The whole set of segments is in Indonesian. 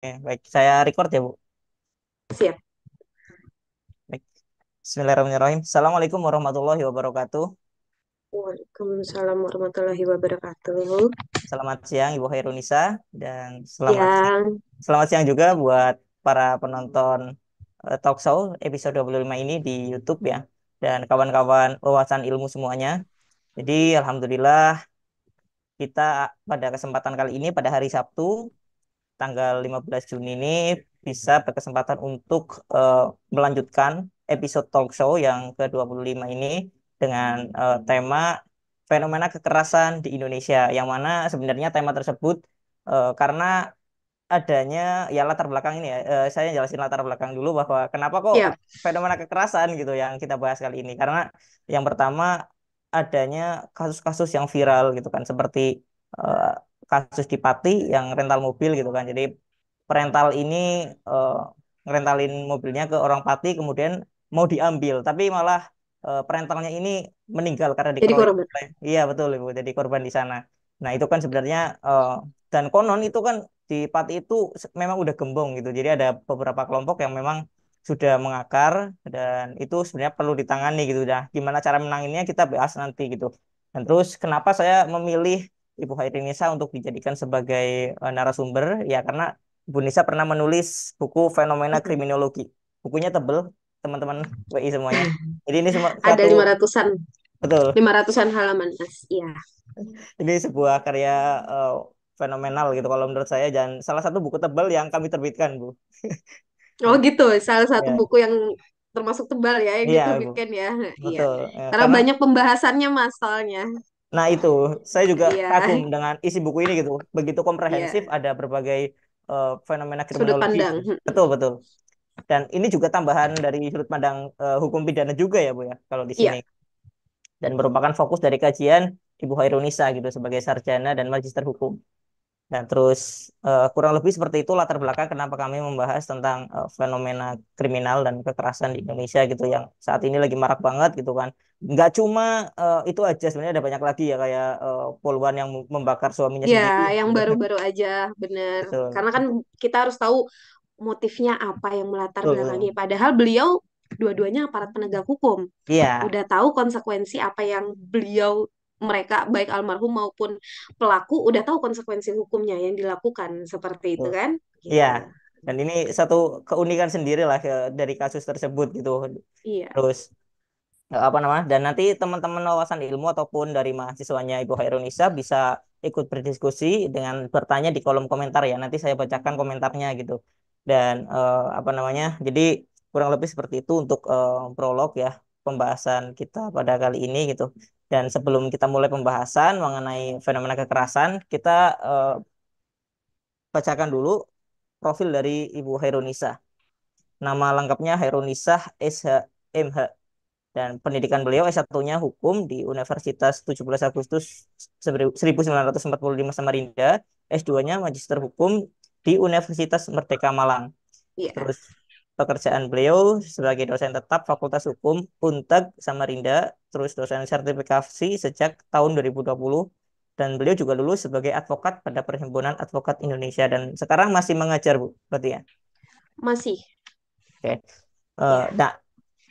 Baik, saya record ya, Bu. Siap. Baik. Bismillahirrahmanirrahim. Assalamualaikum warahmatullahi wabarakatuh. Waalaikumsalam warahmatullahi wabarakatuh. Selamat siang, Ibu Hairunisa, dan Siang. selamat siang juga buat para penonton talk show episode 25 ini di YouTube ya, dan kawan-kawan wawasan ilmu semuanya. Jadi, alhamdulillah kita pada kesempatan kali ini pada hari Sabtu tanggal 15 Juni ini bisa berkesempatan untuk melanjutkan episode talk show yang ke-25 ini dengan tema fenomena kekerasan di Indonesia, yang mana sebenarnya tema tersebut karena adanya ya latar belakang ini ya, saya jelasin latar belakang dulu bahwa kenapa kok Siap. fenomena kekerasan gitu yang kita bahas kali ini. Karena yang pertama adanya kasus-kasus yang viral gitu kan, seperti eh, kasus di Pati yang rental mobil gitu kan. Jadi perental ini eh, ngerentalin mobilnya ke orang Pati, kemudian mau diambil tapi malah perentalnya ini meninggal karena Jadi dikeroyok korban. iya betul Ibu, jadi korban di sana. Nah itu kan sebenarnya dan konon itu kan di Pati itu memang udah gembong gitu. Jadi ada beberapa kelompok yang memang sudah mengakar dan itu sebenarnya perlu ditangani gitu. Nah, gimana cara menanganinya kita bahas nanti gitu. Dan terus kenapa saya memilih Ibu Hairunisa untuk dijadikan sebagai narasumber? Ya karena Ibu Nisa pernah menulis buku Fenomena Kriminologi. Bukunya tebel, teman-teman WI semuanya. Jadi ini semua Ada suatu 500-an. betul. 500-an halaman, Mas. Iya. Ini sebuah karya eh, fenomenal gitu kalau menurut saya, dan salah satu buku tebal yang kami terbitkan, Bu. Oh gitu, salah satu Ya, buku yang termasuk tebal ya yang iya, Bu. diterbitkan ya. Iya. Betul. Ya, Karena karena banyak pembahasannya, Mas, soalnya. nah itu saya juga kagum Iya. dengan isi buku ini gitu. Begitu komprehensif, Iya. ada berbagai fenomena Sudut kriminologi. pandang. Betul, betul. Dan ini juga tambahan dari sudut pandang hukum pidana juga ya, Bu ya, kalau di sini. Iya. Dan merupakan fokus dari kajian Ibu Hairunisa gitu sebagai sarjana dan magister hukum. Dan terus kurang lebih seperti itu latar belakang kenapa kami membahas tentang fenomena kriminal dan kekerasan di Indonesia gitu yang saat ini lagi marak banget gitu kan. Nggak cuma itu aja, sebenarnya ada banyak lagi ya, kayak poluan yang membakar suaminya Ya, sendiri yang gitu. baru-baru aja, bener. Betul. Karena kan kita harus tahu motifnya apa yang melatar Betul, belakangi. betul. Padahal beliau dua-duanya aparat penegak hukum. Iya, Udah tahu konsekuensi apa yang beliau mereka baik almarhum maupun pelaku udah tahu konsekuensi hukumnya yang dilakukan seperti itu betul. kan? Iya. Gitu. Dan ini satu keunikan sendiri lah dari kasus tersebut gitu. Iya. Terus apa namanya, dan nanti teman-teman wawasan ilmu ataupun dari mahasiswanya Ibu Hairunisa bisa ikut berdiskusi dengan bertanya di kolom komentar ya, nanti saya bacakan komentarnya gitu. Dan apa namanya, jadi kurang lebih seperti itu untuk prolog ya, pembahasan kita pada kali ini gitu. Dan sebelum kita mulai pembahasan mengenai fenomena kekerasan, kita eh, bacakan dulu profil dari Ibu Hairunisa. Nama lengkapnya Hairunisa SH dan pendidikan beliau S1-nya Hukum di Universitas 17 Agustus 1945 Samarinda, S2-nya Magister Hukum di Universitas Merdeka Malang. Iya. Terus pekerjaan beliau sebagai dosen tetap Fakultas Hukum Unpad Samarinda, terus dosen sertifikasi sejak tahun 2020, dan beliau juga lulus sebagai advokat pada Perhimpunan Advokat Indonesia dan sekarang masih mengajar, Bu, berarti ya. Masih. Oke. Ya. Nah,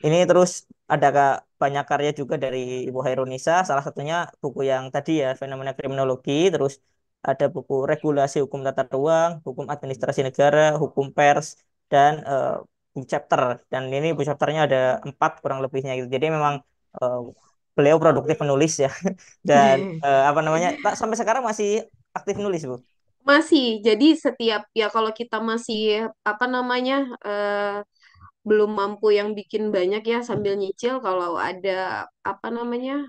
ini terus ada banyak karya juga dari Ibu Hairunisa, salah satunya buku yang tadi ya, Fenomena Kriminologi, terus ada buku Regulasi Hukum Tata Ruang, Hukum Administrasi Negara, Hukum Pers, dan book chapter. Dan ini book chapternya ada 4 kurang lebihnya gitu. Jadi memang eh, beliau produktif menulis ya. Dan apa namanya, tak sampai sekarang masih aktif nulis, Bu. Masih. Jadi setiap ya kalau kita masih apa namanya belum mampu yang bikin banyak ya sambil nyicil kalau ada apa namanya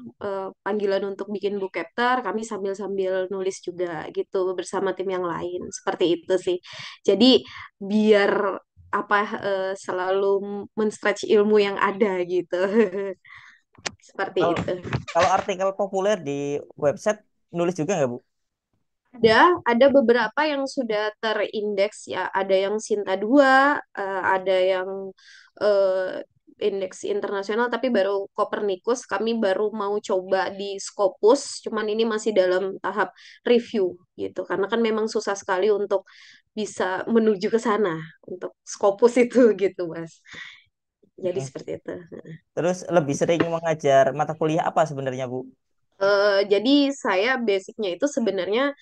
panggilan untuk bikin book chapter kami sambil-sambil nulis juga gitu bersama tim yang lain seperti itu sih jadi biar apa selalu men-stretch ilmu yang ada gitu seperti Kalau itu. kalau artikel populer di website nulis juga nggak, Bu? Ada beberapa yang sudah terindeks ya, ada yang Sinta 2, ada yang eh, indeks internasional, tapi baru Copernicus kami baru mau coba di Scopus, cuman ini masih dalam tahap review gitu, karena kan memang susah sekali untuk bisa menuju ke sana untuk Scopus itu gitu, Mas. Jadi Mm. seperti itu. Terus lebih sering mengajar mata kuliah apa sebenarnya, Bu? Jadi saya basicnya itu sebenarnya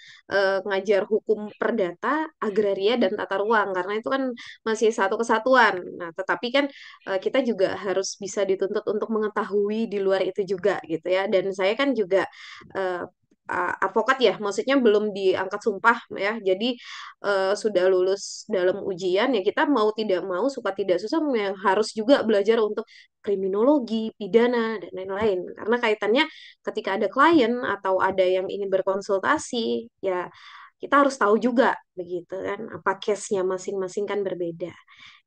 ngajar hukum perdata, agraria, dan tata ruang karena itu kan masih satu kesatuan. Nah, tetapi kan kita juga harus bisa dituntut untuk mengetahui di luar itu juga gitu ya. Dan saya kan juga eh, advokat ya, maksudnya belum diangkat sumpah ya. Jadi sudah lulus dalam ujian ya kita mau tidak mau suka tidak susah yang harus juga belajar untuk kriminologi, pidana, dan lain-lain. Karena kaitannya ketika ada klien atau ada yang ingin berkonsultasi, ya kita harus tahu juga begitu kan, apa case-nya masing-masing kan berbeda.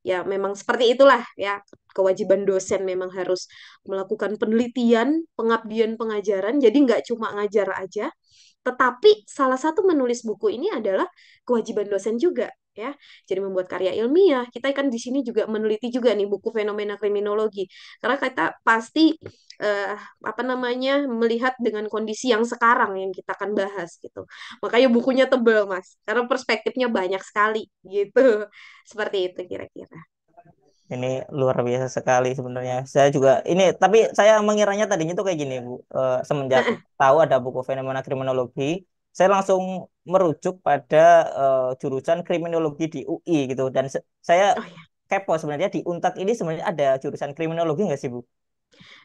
Ya memang seperti itulah ya, kewajiban dosen memang harus melakukan penelitian, pengabdian pengajaran, jadi nggak cuma ngajar aja, tetapi salah satu menulis buku ini adalah kewajiban dosen juga ya. Jadi membuat karya ilmiah, kita kan di sini juga meneliti juga nih buku fenomena kriminologi. Karena kita pasti apa namanya melihat dengan kondisi yang sekarang yang kita akan bahas gitu. Makanya bukunya tebel, Mas. Karena perspektifnya banyak sekali gitu. Seperti itu kira-kira. Ini luar biasa sekali sebenarnya. Saya juga ini, tapi saya mengiranya tadinya tuh kayak gini, Bu. Semenjak tahu ada buku fenomena kriminologi, saya langsung merujuk pada jurusan kriminologi di UI gitu. Dan saya Oh ya. kepo sebenarnya di Untak ini sebenarnya ada jurusan kriminologi nggak sih, Bu?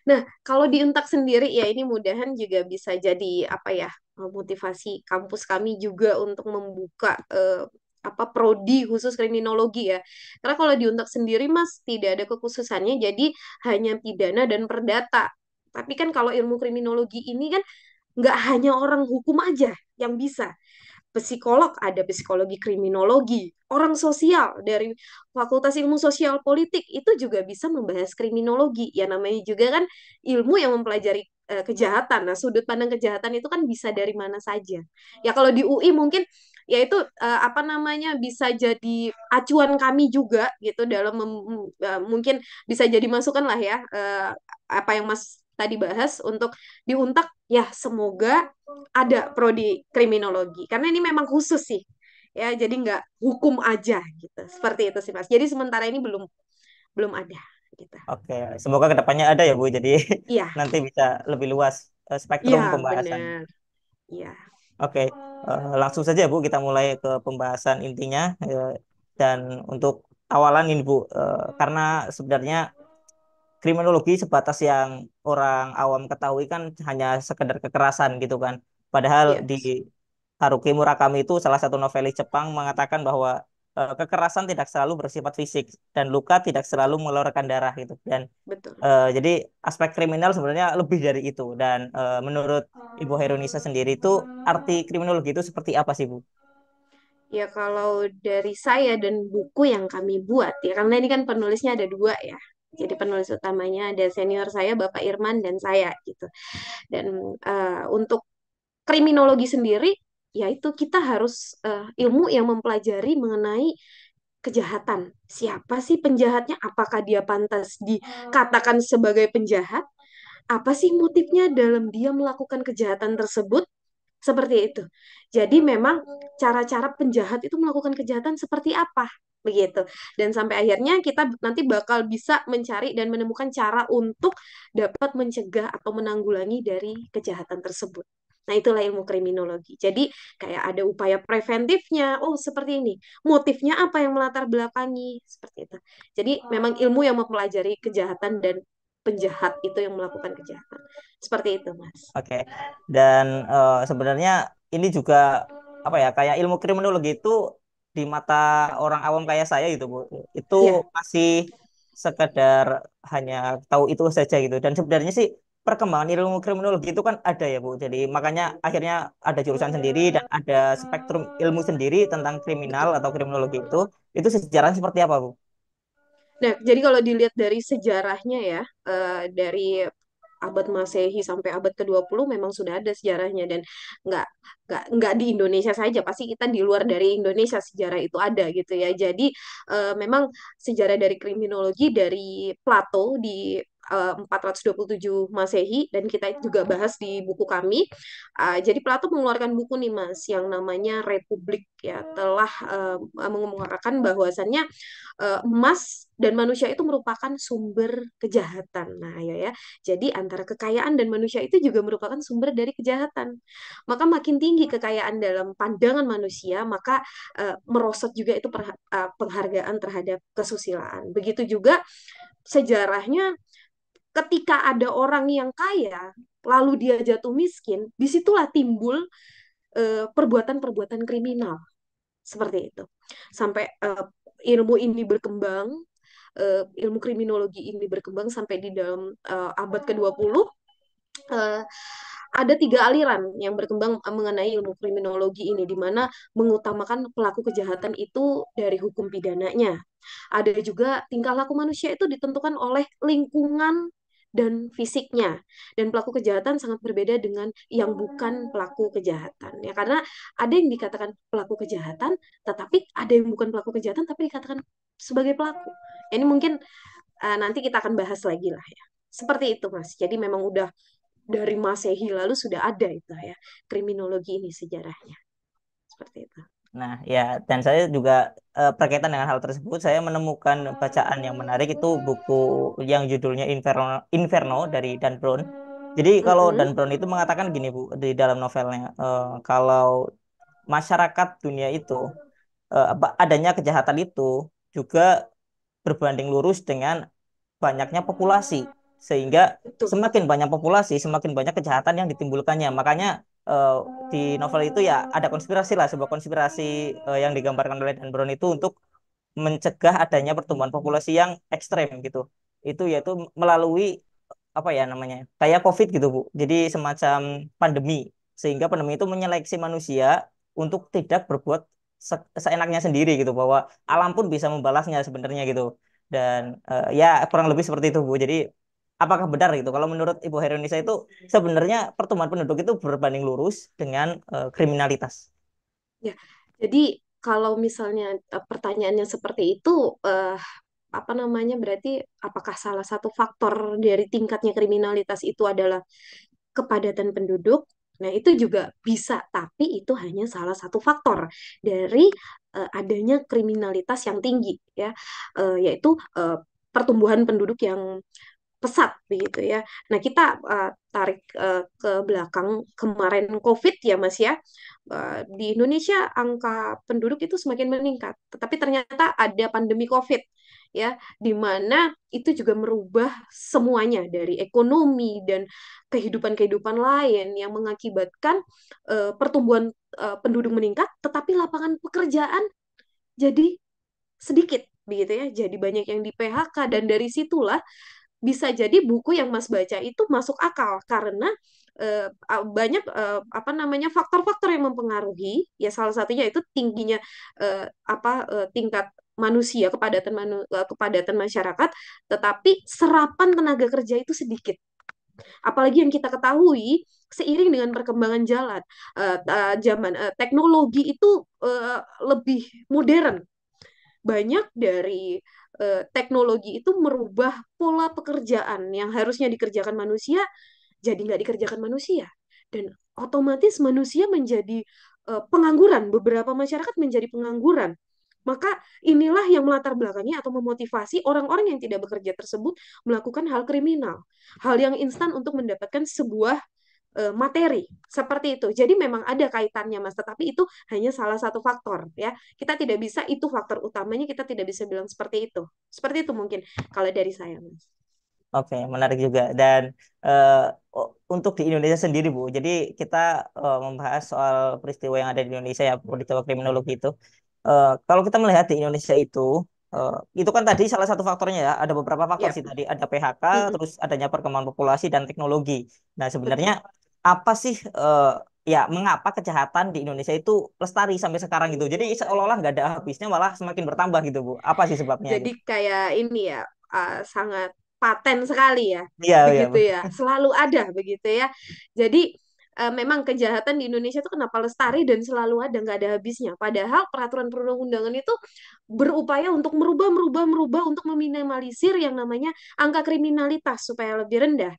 Nah, kalau di Untak sendiri ya ini mudahan juga bisa jadi apa ya motivasi kampus kami juga untuk membuka apa prodi khusus kriminologi ya. Karena kalau di Untak sendiri Mas tidak ada kekhususannya jadi hanya pidana dan perdata. Tapi kan kalau ilmu kriminologi ini kan nggak hanya orang hukum aja yang bisa, psikolog, ada psikologi kriminologi, orang sosial dari Fakultas Ilmu Sosial Politik itu juga bisa membahas kriminologi. Ya namanya juga kan ilmu yang mempelajari kejahatan. Nah, sudut pandang kejahatan itu kan bisa dari mana saja. Ya kalau di UI mungkin ya itu apa namanya bisa jadi acuan kami juga gitu dalam mungkin bisa jadi masukan lah ya apa yang Mas tadi bahas untuk diuntak ya semoga ada prodi kriminologi karena ini memang khusus sih ya jadi nggak hukum aja gitu seperti itu sih Mas jadi sementara ini belum belum ada gitu Oke, semoga kedepannya ada ya, Bu. Jadi iya nanti bisa lebih luas iya spektrum pembahasan. benar iya Oke, langsung saja Bu, kita mulai ke pembahasan intinya. Dan untuk awalan ini Bu, karena sebenarnya kriminologi sebatas yang orang awam ketahui kan hanya sekedar kekerasan gitu kan. Padahal iya di Haruki Murakami itu salah satu novelis Jepang mengatakan bahwa kekerasan tidak selalu bersifat fisik dan luka tidak selalu mengeluarkan darah gitu. Dan betul. jadi aspek kriminal sebenarnya lebih dari itu. Dan menurut Ibu Herunisa sendiri itu arti kriminologi itu seperti apa sih, Bu? Ya kalau dari saya dan buku yang kami buat ya karena ini kan penulisnya ada dua ya. Jadi penulis utamanya ada senior saya Bapak Irman dan saya gitu. Dan untuk kriminologi sendiri yaitu kita harus ilmu yang mempelajari mengenai kejahatan. Siapa sih penjahatnya? Apakah dia pantas dikatakan sebagai penjahat? Apa sih motifnya dalam dia melakukan kejahatan tersebut? Seperti itu. Jadi memang cara-cara penjahat itu melakukan kejahatan seperti apa? Begitu. Dan sampai akhirnya kita nanti bakal bisa mencari dan menemukan cara untuk dapat mencegah atau menanggulangi dari kejahatan tersebut. Nah, itulah ilmu kriminologi. Jadi, kayak ada upaya preventifnya. Oh, seperti ini. Motifnya apa yang melatar belakangi? Seperti itu. Jadi, memang ilmu yang mempelajari kejahatan dan penjahat itu yang melakukan kejahatan. Seperti itu, Mas. Oke. Dan sebenarnya ini juga apa ya, kayak ilmu kriminologi itu di mata orang awam kayak saya gitu, Bu. Itu Iya, masih sekedar hanya tahu itu saja gitu. Dan sebenarnya sih perkembangan ilmu kriminologi itu kan ada ya, Bu. Jadi makanya akhirnya ada jurusan sendiri dan ada spektrum ilmu sendiri tentang kriminal betul. atau kriminologi itu. Itu sejarahnya seperti apa, Bu? Nah, jadi kalau dilihat dari sejarahnya ya, dari abad Masehi sampai abad ke-20 memang sudah ada sejarahnya dan nggak nggak di Indonesia saja, pasti kita di luar dari Indonesia sejarah itu ada gitu ya. Jadi memang sejarah dari kriminologi dari Plato di 427 Masehi, dan kita juga bahas di buku kami. Jadi Plato mengeluarkan buku nih Mas yang namanya Republik, ya, telah mengemukakan bahwasannya emas dan manusia itu merupakan sumber kejahatan. Nah, ya, ya. Jadi antara kekayaan dan manusia itu juga merupakan sumber dari kejahatan. Maka makin tinggi kekayaan dalam pandangan manusia, maka merosot juga itu penghargaan terhadap kesusilaan. Begitu juga sejarahnya, ketika ada orang yang kaya lalu dia jatuh miskin, disitulah timbul perbuatan-perbuatan kriminal seperti itu. Sampai ilmu ini berkembang, ilmu kriminologi ini berkembang sampai di dalam abad ke-20. uh, ada tiga aliran yang berkembang mengenai ilmu kriminologi ini, di mana mengutamakan pelaku kejahatan itu dari hukum pidananya. Ada juga tingkah laku manusia itu ditentukan oleh lingkungan dan fisiknya, dan pelaku kejahatan sangat berbeda dengan yang bukan pelaku kejahatan, ya, karena ada yang dikatakan pelaku kejahatan tetapi ada yang bukan pelaku kejahatan tapi dikatakan sebagai pelaku. Ini mungkin nanti kita akan bahas lagi lah, ya, seperti itu Mas. Jadi memang udah dari Masehi lalu sudah ada itu, ya, kriminologi ini sejarahnya seperti itu. Nah, ya, dan saya juga berkaitan dengan hal tersebut, saya menemukan bacaan yang menarik itu buku yang judulnya Inferno, Inferno dari Dan Brown. Jadi kalau Dan Mm-mm. Brown itu mengatakan gini Bu, di dalam novelnya, kalau masyarakat dunia itu adanya kejahatan itu juga berbanding lurus dengan banyaknya populasi, sehingga Betul. semakin banyak populasi semakin banyak kejahatan yang ditimbulkannya. Makanya eh, di novel itu ya ada konspirasi lah, sebuah konspirasi yang digambarkan oleh Dan Brown itu untuk mencegah adanya pertumbuhan populasi yang ekstrem gitu. Itu yaitu melalui apa ya namanya, kayak COVID gitu Bu, jadi semacam pandemi, sehingga pandemi itu menyeleksi manusia untuk tidak berbuat seenaknya sendiri gitu, bahwa alam pun bisa membalasnya sebenarnya gitu. Dan ya kurang lebih seperti itu Bu. Jadi apakah benar gitu kalau menurut Ibu Heronisa itu sebenarnya pertumbuhan penduduk itu berbanding lurus dengan kriminalitas? Ya, jadi kalau misalnya pertanyaannya seperti itu, eh, apa namanya, berarti apakah salah satu faktor dari tingkatnya kriminalitas itu adalah kepadatan penduduk? Nah, itu juga bisa, tapi itu hanya salah satu faktor dari adanya kriminalitas yang tinggi, ya. Yaitu pertumbuhan penduduk yang pesat begitu, ya. Nah, kita tarik ke belakang kemarin COVID, ya Mas, ya. Di Indonesia angka penduduk itu semakin meningkat, tetapi ternyata ada pandemi COVID, ya, di mana itu juga merubah semuanya dari ekonomi dan kehidupan-kehidupan lain yang mengakibatkan pertumbuhan penduduk meningkat, tetapi lapangan pekerjaan jadi sedikit begitu, ya. Jadi banyak yang di PHK, dan dari situlah bisa jadi buku yang Mas baca itu masuk akal karena banyak faktor-faktor yang mempengaruhi, ya, salah satunya itu tingginya tingkat manusia, kepadatan masyarakat, tetapi serapan tenaga kerja itu sedikit. Apalagi yang kita ketahui, seiring dengan perkembangan zaman, teknologi itu lebih modern. Banyak dari teknologi itu merubah pola pekerjaan yang harusnya dikerjakan manusia jadi nggak dikerjakan manusia, dan otomatis manusia menjadi pengangguran. Beberapa masyarakat menjadi pengangguran. Maka inilah yang melatar belakangi atau memotivasi orang-orang yang tidak bekerja tersebut melakukan hal kriminal, hal yang instan untuk mendapatkan sebuah materi seperti itu. Jadi memang ada kaitannya Mas, tetapi itu hanya salah satu faktor, ya. Kita tidak bisa itu faktor utamanya, kita tidak bisa bilang seperti itu. Seperti itu mungkin kalau dari saya Mas. Oke, menarik juga. Dan eh, untuk di Indonesia sendiri, Bu, jadi kita membahas soal peristiwa yang ada di Indonesia ya, peristiwa kriminologi itu. Kalau kita melihat di Indonesia eh, itu kan tadi salah satu faktornya ya, ada beberapa faktor Ya. sih tadi, ada PHK, Mm-mm. terus adanya perkembangan populasi dan teknologi. Nah, sebenarnya Betul. apa sih ya mengapa kejahatan di Indonesia itu lestari sampai sekarang gitu? Jadi seolah-olah nggak ada habisnya, malah semakin bertambah gitu, Bu. Apa sih sebabnya Jadi gitu? kayak ini, ya, sangat paten sekali, ya, Iya, iya, begitu, Bu. ya, selalu ada begitu, ya. Jadi memang kejahatan di Indonesia itu kenapa lestari dan selalu ada, nggak ada habisnya. Padahal peraturan perundang-undangan itu berupaya untuk merubah untuk meminimalisir yang namanya angka kriminalitas supaya lebih rendah.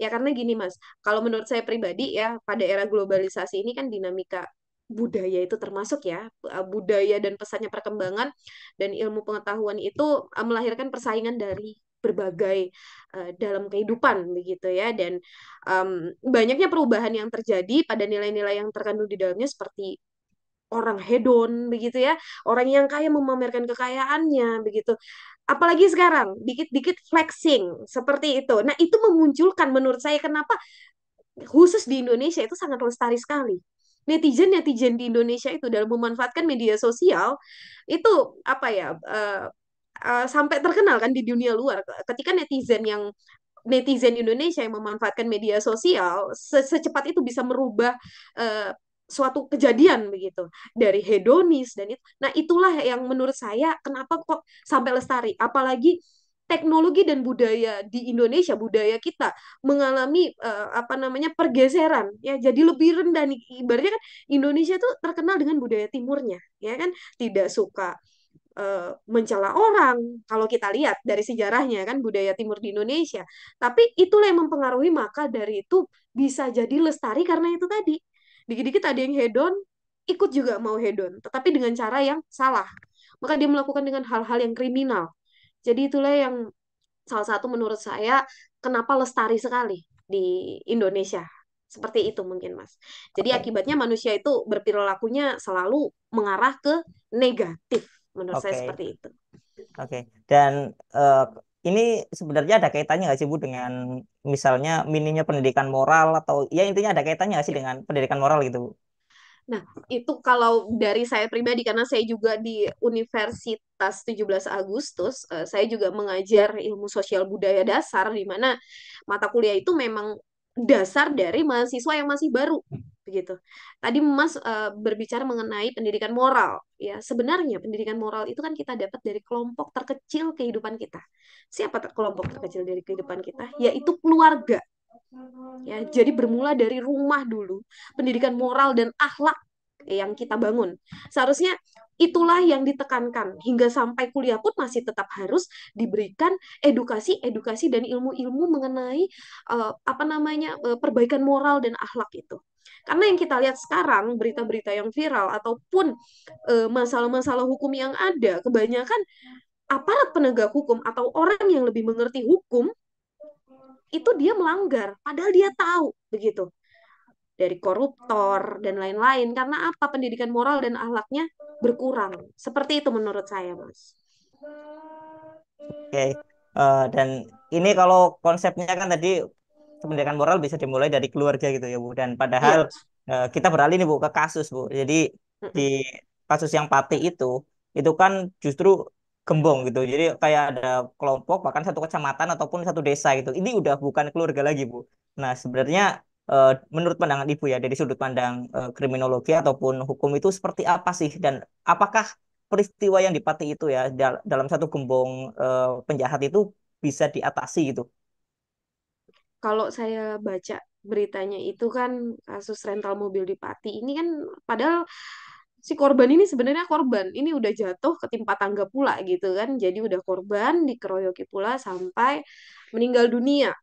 Ya karena gini Mas, kalau menurut saya pribadi ya, pada era globalisasi ini kan dinamika budaya itu termasuk ya, budaya dan pesatnya perkembangan dan ilmu pengetahuan itu melahirkan persaingan dari berbagai dalam kehidupan begitu ya, dan banyaknya perubahan yang terjadi pada nilai-nilai yang terkandung di dalamnya seperti orang hedon begitu ya, orang yang kaya memamerkan kekayaannya begitu, apalagi sekarang dikit-dikit flexing seperti itu. Nah, itu memunculkan menurut saya kenapa khusus di Indonesia itu sangat lestari sekali. Netizen-netizen di Indonesia itu dalam memanfaatkan media sosial itu apa ya, sampai terkenal kan di dunia luar. Ketika netizen Indonesia yang memanfaatkan media sosial secepat itu bisa merubah uh, suatu kejadian begitu dari hedonis dan itu. Nah, itulah yang menurut saya kenapa kok sampai lestari. Apalagi teknologi dan budaya di Indonesia, budaya kita mengalami apa namanya pergeseran ya, jadi lebih rendah nih. Ibaratnya kan Indonesia tuh terkenal dengan budaya timurnya, ya kan, tidak suka mencela orang kalau kita lihat dari sejarahnya kan budaya timur di Indonesia. Tapi itulah yang mempengaruhi, maka dari itu bisa jadi lestari karena itu tadi. Dikit-dikit ada yang hedon, ikut juga mau hedon, tetapi dengan cara yang salah. Maka dia melakukan dengan hal-hal yang kriminal. Jadi itulah yang salah satu menurut saya kenapa lestari sekali di Indonesia. Seperti itu mungkin Mas. Jadi Oke, akibatnya manusia itu berperilakunya selalu mengarah ke negatif. Menurut saya oke, seperti itu. oke. Dan eh, ini sebenarnya ada kaitannya nggak sih Bu dengan misalnya minimnya pendidikan moral atau ya intinya ada kaitannya nggak sih dengan pendidikan moral gitu Bu? Nah, itu kalau dari saya pribadi, karena saya juga di Universitas 17 Agustus, saya juga mengajar ilmu sosial budaya dasar, di mana mata kuliah itu memang dasar dari mahasiswa yang masih baru. Begitu. Tadi Mas berbicara mengenai pendidikan moral. Ya, sebenarnya pendidikan moral itu kan kita dapat dari kelompok terkecil kehidupan kita. Siapa kelompok terkecil dari kehidupan kita? Yaitu keluarga. Ya, jadi bermula dari rumah dulu, pendidikan moral dan akhlak yang kita bangun. Seharusnya itulah yang ditekankan hingga sampai kuliah pun masih tetap harus diberikan edukasi dan ilmu-ilmu mengenai apa namanya perbaikan moral dan akhlak itu. Karena yang kita lihat sekarang berita-berita yang viral ataupun masalah-masalah hukum yang ada, kebanyakan aparat penegak hukum atau orang yang lebih mengerti hukum itu dia melanggar, padahal dia tahu begitu dari koruptor dan lain-lain. Karena apa? Pendidikan moral dan akhlaknya berkurang. Seperti itu menurut saya, Mas. Oke. Dan ini kalau konsepnya kan tadi pendidikan moral bisa dimulai dari keluarga gitu ya Bu. Dan padahal Iya. kita beralih nih Bu ke kasus Bu. Jadi di Mm-mm. kasus yang Pati itu kan justru gembong gitu. Jadi kayak ada kelompok bahkan satu kecamatan ataupun satu desa gitu. Ini udah bukan keluarga lagi Bu. Nah sebenarnya menurut pandangan Ibu ya dari sudut pandang kriminologi ataupun hukum itu seperti apa sih? Dan apakah peristiwa yang di Pati itu ya dalam satu gembong penjahat itu bisa diatasi gitu? Kalau saya baca beritanya itu kan kasus rental mobil di Pati ini kan, padahal si korban ini sebenarnya korban ini udah jatuh ketimpa tangga pula gitu kan, jadi udah korban dikeroyoki pula sampai meninggal dunia.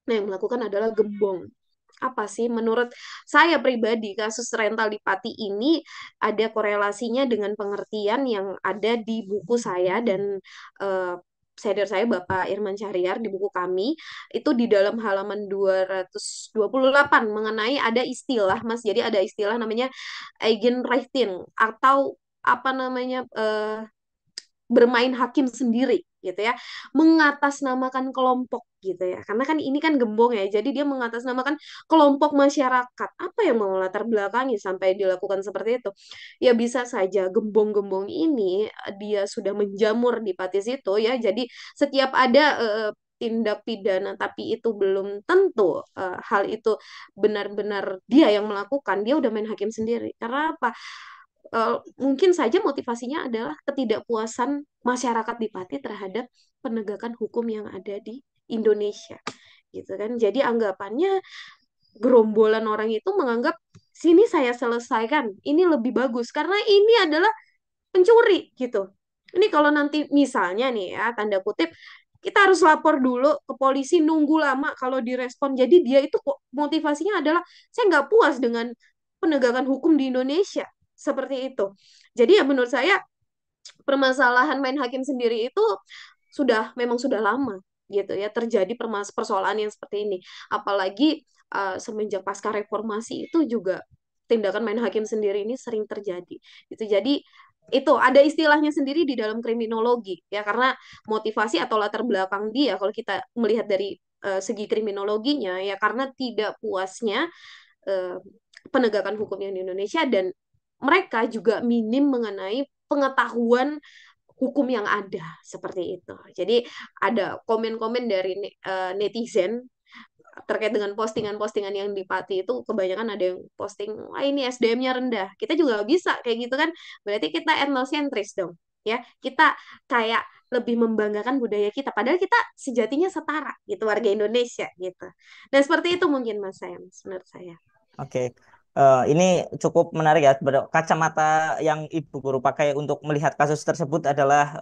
Nah, yang melakukan adalah gembong. Apa sih menurut saya pribadi kasus rental di Pati ini ada korelasinya dengan pengertian yang ada di buku saya dan eh, senior saya Bapak Irman Syahriar di buku kami itu di dalam halaman 228 mengenai ada istilah Mas, jadi ada istilah namanya Eigenrechten atau apa namanya bermain hakim sendiri gitu ya, mengatasnamakan kelompok gitu ya, karena kan ini kan gembong ya, jadi dia mengatasnamakan kelompok masyarakat. Apa yang mau latar belakangi sampai dilakukan seperti itu? Ya bisa saja gembong-gembong ini dia sudah menjamur di Patis itu ya, jadi setiap ada tindak pidana tapi itu belum tentu hal itu benar-benar dia yang melakukan, dia udah main hakim sendiri. Karena apa? Mungkin saja motivasinya adalah ketidakpuasan masyarakat di Pati terhadap penegakan hukum yang ada di Indonesia gitu kan. Jadi anggapannya gerombolan orang itu menganggap sini saya selesaikan, ini lebih bagus karena ini adalah pencuri gitu. Ini kalau nanti misalnya nih ya, tanda kutip, kita harus lapor dulu ke polisi, nunggu lama kalau direspon. Jadi dia itu motivasinya adalah saya nggak puas dengan penegakan hukum di Indonesia seperti itu. Jadi ya menurut saya permasalahan main hakim sendiri itu memang sudah lama gitu ya terjadi persoalan yang seperti ini. Apalagi semenjak pasca reformasi itu juga tindakan main hakim sendiri ini sering terjadi. Gitu. Jadi itu ada istilahnya sendiri di dalam kriminologi ya karena motivasi atau latar belakang dia kalau kita melihat dari segi kriminologinya ya karena tidak puasnya eh, penegakan hukum yang di Indonesia dan mereka juga minim mengenai pengetahuan hukum yang ada seperti itu. Jadi ada komen-komen dari netizen terkait dengan postingan-postingan yang di Pati itu kebanyakan ada yang posting, wah ini SDM-nya rendah. Kita juga bisa kayak gitu kan. Berarti kita etnosentris dong. Ya, kita kayak lebih membanggakan budaya kita. Padahal kita sejatinya setara gitu warga Indonesia gitu. Dan seperti itu mungkin Mas Sam, menurut saya. Oke. Ini cukup menarik ya. Kacamata yang Ibu Guru pakai untuk melihat kasus tersebut adalah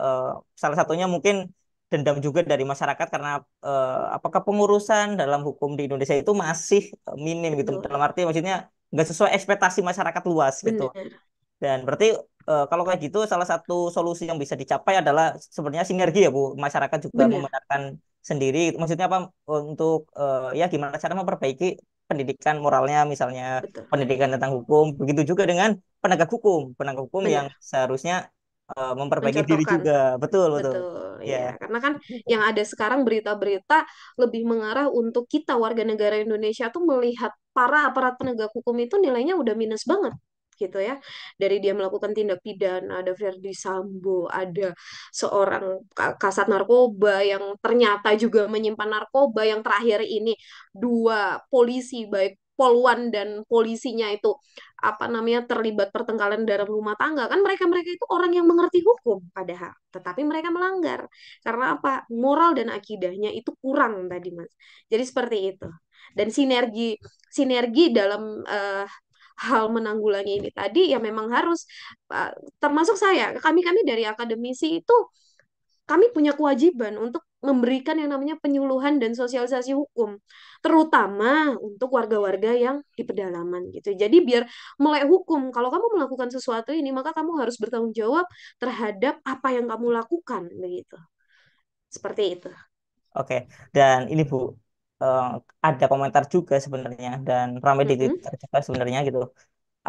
salah satunya mungkin dendam juga dari masyarakat karena apakah pengurusan dalam hukum di Indonesia itu masih minim gitu. Dalam Betul. arti maksudnya nggak sesuai ekspektasi masyarakat luas gitu. Benar. Dan berarti kalau kayak gitu salah satu solusi yang bisa dicapai adalah sebenarnya sinergi ya Bu. Masyarakat juga Benar. membenarkan sendiri. Maksudnya apa untuk ya gimana cara memperbaiki pendidikan moralnya misalnya Betul. pendidikan tentang hukum. Begitu juga dengan penegak hukum yang Benar. seharusnya memperbaiki diri Mencontohkan. juga. Betul, betul. Betul, Ya. ya. Karena kan yang ada sekarang berita-berita lebih mengarah untuk kita warga negara Indonesia tuh melihat para aparat penegak hukum itu nilainya udah minus banget gitu ya. Dari dia melakukan tindak pidana, ada Verdi Sambo, ada seorang kasat narkoba yang ternyata juga menyimpan narkoba, yang terakhir ini dua polisi baik Polwan dan polisinya itu apa namanya terlibat pertengkaran dalam rumah tangga kan mereka-mereka itu orang yang mengerti hukum padahal tetapi mereka melanggar karena apa moral dan akidahnya itu kurang tadi Mas jadi seperti itu dan sinergi sinergi dalam hal menanggulangi ini tadi ya memang harus uh, termasuk saya kami kami dari akademisi itu kami punya kewajiban untuk memberikan yang namanya penyuluhan dan sosialisasi hukum, terutama untuk warga-warga yang di pedalaman gitu. Jadi biar melek hukum, kalau kamu melakukan sesuatu ini, maka kamu harus bertanggung jawab terhadap apa yang kamu lakukan begitu. Seperti itu. Oke. Dan ini Bu eh, ada komentar juga sebenarnya dan ramai di Mm-mm. Twitter juga sebenarnya gitu.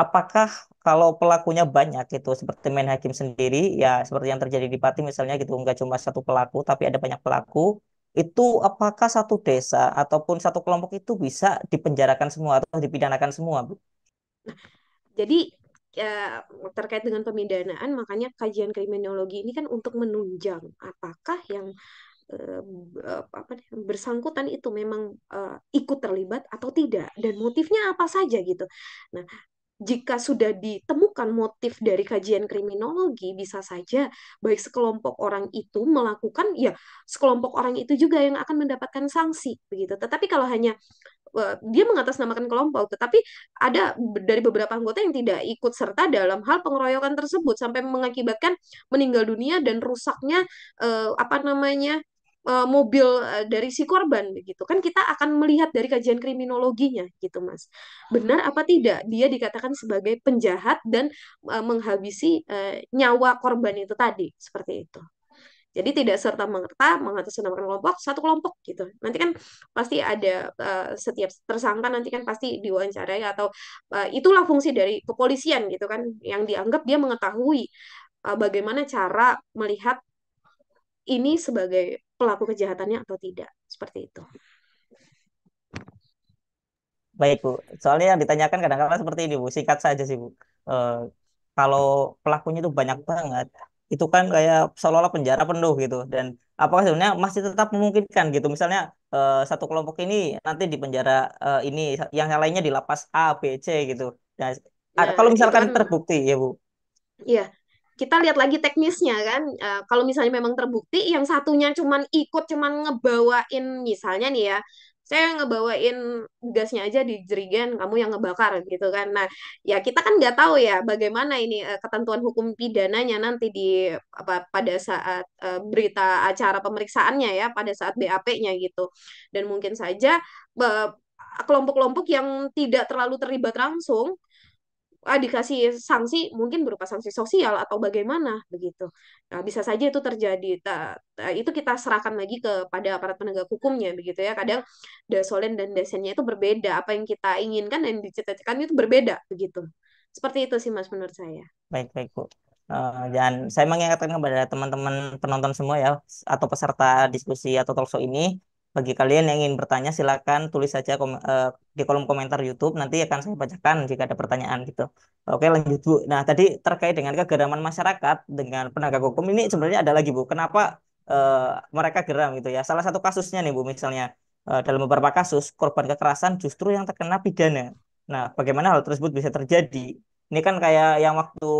Apakah kalau pelakunya banyak gitu seperti main hakim sendiri ya seperti yang terjadi di Pati misalnya gitu nggak cuma satu pelaku tapi ada banyak pelaku itu apakah satu desa ataupun satu kelompok itu bisa dipenjarakan semua atau dipidanakan semua Bu? Jadi ya, terkait dengan pemidanaan, makanya kajian kriminologi ini kan untuk menunjang apakah yang eh, apa bersangkutan itu memang ikut terlibat atau tidak dan motifnya apa saja gitu. Nah, jika sudah ditemukan motif dari kajian kriminologi, bisa saja baik sekelompok orang itu melakukan, ya sekelompok orang itu juga yang akan mendapatkan sanksi begitu. Tetapi kalau hanya dia mengatasnamakan kelompok, tetapi ada dari beberapa anggota yang tidak ikut serta dalam hal pengeroyokan tersebut sampai mengakibatkan meninggal dunia dan rusaknya apa namanya mobil dari si korban begitu kan kita akan melihat dari kajian kriminologinya gitu Mas benar apa tidak dia dikatakan sebagai penjahat dan menghabisi nyawa korban itu tadi seperti itu jadi tidak serta merta mengatasnamakan kelompok satu kelompok gitu. Nanti kan pasti ada setiap tersangka nanti kan pasti diwawancarai atau itulah fungsi dari kepolisian gitu kan yang dianggap dia mengetahui bagaimana cara melihat ini sebagai pelaku kejahatannya atau tidak. Seperti itu. Baik Bu, soalnya yang ditanyakan kadang-kadang seperti ini Bu, singkat saja sih Bu. Eh, Kalau pelakunya itu banyak banget, itu kan kayak seolah-olah penjara penuh gitu. Dan apakah sebenarnya masih tetap memungkinkan gitu? Misalnya satu kelompok ini nanti di penjara ini, yang lainnya di lapas A, B, C gitu. Nah, ada, Nah, kalau itu misalkan kan terbukti ya Bu. ya kita lihat lagi teknisnya kan. Kalau misalnya memang terbukti yang satunya cuman ikut cuman ngebawain misalnya nih ya saya yang ngebawain gasnya aja di jerigen, kamu yang ngebakar gitu kan. Nah, ya kita kan nggak tahu ya bagaimana ini ketentuan hukum pidananya nanti di apa pada saat berita acara pemeriksaannya ya, pada saat BAP-nya gitu. Dan mungkin saja eh, kelompok-kelompok yang tidak terlalu terlibat langsung dikasih sanksi mungkin berupa sanksi sosial atau bagaimana begitu. Nah, bisa saja itu terjadi. Itu kita serahkan lagi kepada aparat penegak hukumnya begitu ya. Kadang Dasolen dan Desennya itu berbeda. Apa yang kita inginkan dan dicita-citakan itu berbeda begitu. Seperti itu sih Mas menurut saya. Baik, baik, Bu. Dan saya mengingatkan kepada teman-teman penonton semua ya, atau peserta diskusi atau talkshow ini, bagi kalian yang ingin bertanya, silakan tulis saja di kolom komentar YouTube, nanti akan saya bacakan jika ada pertanyaan gitu. Oke, lanjut, Bu. Nah, tadi terkait dengan kegeraman masyarakat dengan penegak hukum ini sebenarnya ada lagi, Bu. Kenapa eh, mereka geram gitu ya? Salah satu kasusnya nih, Bu, misalnya dalam beberapa kasus korban kekerasan justru yang terkena pidana. Nah, bagaimana hal tersebut bisa terjadi? Ini kan kayak yang waktu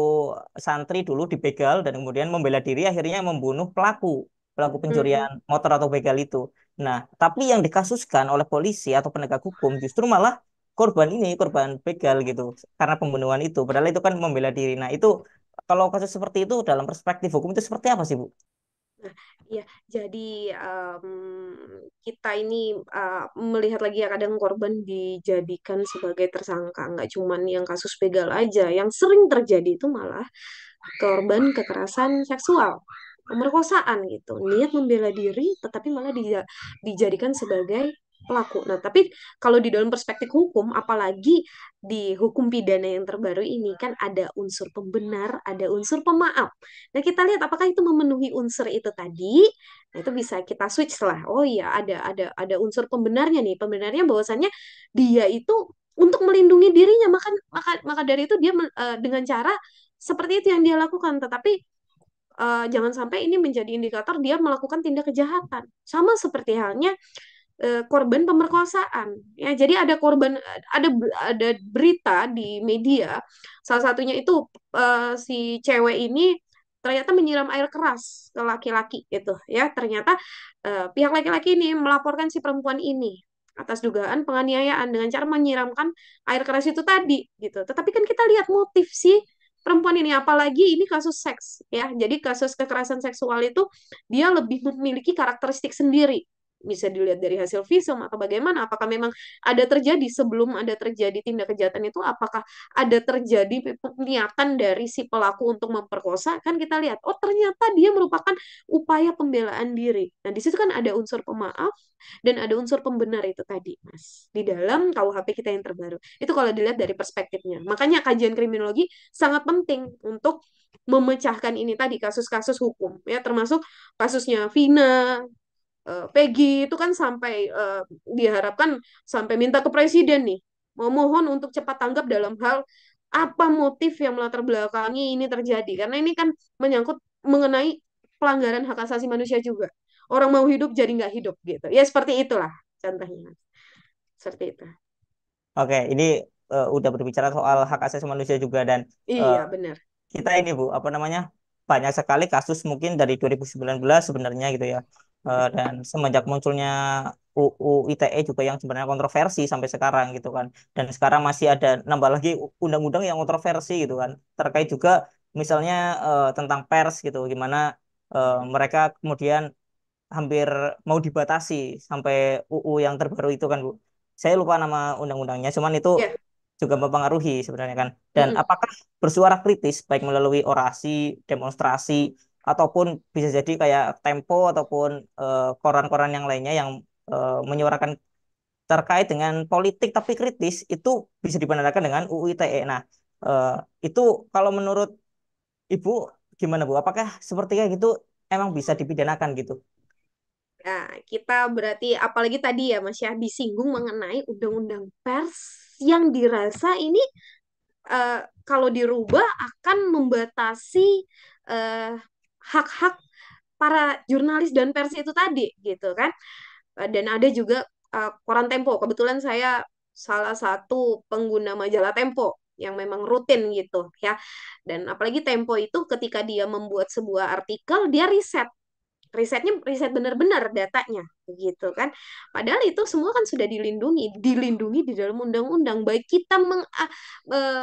santri dulu dibegal dan kemudian membela diri akhirnya membunuh pelaku Mm-mm. pencurian motor atau begal itu. Nah, tapi yang dikasuskan oleh polisi atau penegak hukum justru malah korban begal gitu karena pembunuhan itu. Padahal itu kan membela diri. Nah, itu kalau kasus seperti itu dalam perspektif hukum itu seperti apa sih, Bu? Nah, iya, jadi kita ini melihat lagi ya kadang korban dijadikan sebagai tersangka, nggak cuman yang kasus begal aja, yang sering terjadi itu malah korban kekerasan seksual, pemerkosaan gitu. Niat membela diri, tetapi malah dijadikan sebagai pelaku. Nah, tapi kalau di dalam perspektif hukum, apalagi di hukum pidana yang terbaru ini kan ada unsur pembenar, ada unsur pemaaf. Nah, kita lihat apakah itu memenuhi unsur itu tadi. Nah, itu bisa kita switch lah. Oh iya, ada unsur pembenarnya nih. Pembenarnya bahwasannya dia itu untuk melindungi dirinya, maka dari itu dia dengan cara seperti itu yang dia lakukan, tetapi jangan sampai ini menjadi indikator dia melakukan tindak kejahatan. Sama seperti halnya korban pemerkosaan. Ya, jadi ada korban ada berita di media, salah satunya itu si cewek ini ternyata menyiram air keras ke laki-laki gitu ya. Ternyata pihak laki-laki ini melaporkan si perempuan ini atas dugaan penganiayaan dengan cara menyiramkan air keras itu tadi gitu. Tetapi kan kita lihat motif si perempuan ini, apalagi ini kasus seks ya. Jadi kasus kekerasan seksual itu dia lebih memiliki karakteristik sendiri, bisa dilihat dari hasil visum atau bagaimana, apakah memang ada terjadi sebelum ada terjadi tindak kejahatan itu, apakah ada terjadi niatan dari si pelaku untuk memperkosa, kan kita lihat oh ternyata dia merupakan upaya pembelaan diri. Nah di situ kan ada unsur pemaaf dan ada unsur pembenar itu tadi Mas di dalam KUHP kita yang terbaru itu, kalau dilihat dari perspektifnya. Makanya kajian kriminologi sangat penting untuk memecahkan ini tadi kasus-kasus hukum ya, termasuk kasusnya Vina, Peggy itu kan sampai diharapkan sampai minta ke presiden nih, memohon untuk cepat tanggap dalam hal apa motif yang melatar belakangi ini terjadi, karena ini kan menyangkut mengenai pelanggaran hak asasi manusia juga. Orang mau hidup jadi nggak hidup gitu. Ya seperti itulah contohnya. Seperti itu. Oke, ini udah berbicara soal hak asasi manusia juga dan eh, Iya, benar. kita ini Bu, apa namanya? Banyak sekali kasus mungkin dari 2019 sebenarnya gitu ya. Dan semenjak munculnya UU ITE juga yang sebenarnya kontroversi sampai sekarang gitu kan. Dan sekarang masih ada nambah lagi undang-undang yang kontroversi gitu kan. Terkait juga misalnya tentang pers gitu, gimana mereka kemudian hampir mau dibatasi sampai UU yang terbaru itu kan Bu. Saya lupa nama undang-undangnya, cuman itu Ya. juga mempengaruhi sebenarnya kan. Dan Mm-mm. apakah bersuara kritis baik melalui orasi, demonstrasi, ataupun bisa jadi kayak Tempo ataupun koran-koran yang lainnya yang menyuarakan terkait dengan politik tapi kritis itu bisa dibenarkan dengan UU ITE. Nah, eh, itu kalau menurut Ibu gimana Bu? Apakah seperti kayak gitu emang bisa dipidanakan gitu? Nah, kita berarti apalagi tadi ya Mas ya disinggung mengenai undang-undang pers yang dirasa ini eh, kalau dirubah akan membatasi eh, hak-hak para jurnalis dan pers itu tadi gitu kan. Dan ada juga koran Tempo. Kebetulan saya salah satu pengguna majalah Tempo yang memang rutin gitu ya. Dan apalagi Tempo itu ketika dia membuat sebuah artikel, dia riset risetnya riset benar-benar datanya begitu kan. Padahal itu semua kan sudah dilindungi di dalam undang-undang. Baik kita